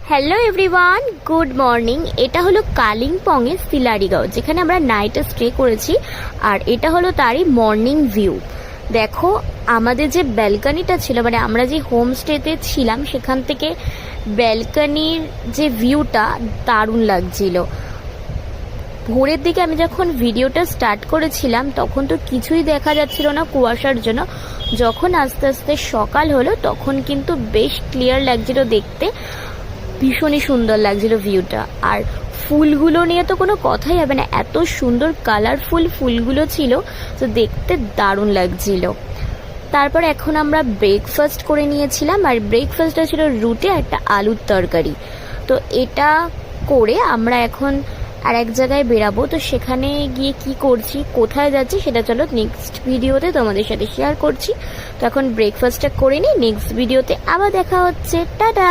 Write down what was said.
Hello everyone, good morning. এটা হলো কালিম্পংয়ের সিলারিগাঁও, যেখানে আমরা নাইটে স্টে করেছি। আর এটা হলো তারই মর্নিং ভিউ। দেখো, আমাদের যে ব্যালকনিটা ছিল, মানে আমরা যে হোমস্টেতে ছিলাম, সেখান থেকে ব্যালকনির যে ভিউটা দারুণ লাগছিল। ভোরের দিকে আমি যখন ভিডিওটা স্টার্ট করেছিলাম তখন তো কিছুই দেখা যাচ্ছিল না কুয়াশার জন্য। যখন আস্তে আস্তে সকাল হলো তখন কিন্তু বেশ ক্লিয়ার লাগছিল দেখতে, ভীষণই সুন্দর লাগছিল ভিউটা। আর ফুলগুলো নিয়ে তো কোনো কথাই হবে না, এত সুন্দর কালারফুল ফুলগুলো ছিল, তো দেখতে দারুণ লাগছিল। তারপর এখন আমরা ব্রেকফাস্ট করে নিয়েছিলাম, আর ব্রেকফাস্টটা ছিল রুটি আর একটা আলুর তরকারি। তো এটা করে আমরা এখন আর এক জায়গায় বেরাবো। তো সেখানে গিয়ে কি করছি, কোথায় যাচ্ছি, সেটা চলো নেক্সট ভিডিওতে তোমাদের সাথে শেয়ার করছি। তো এখন ব্রেকফাস্টটা করে নিই, নেক্সট ভিডিওতে আবার দেখা হচ্ছে। টাটা।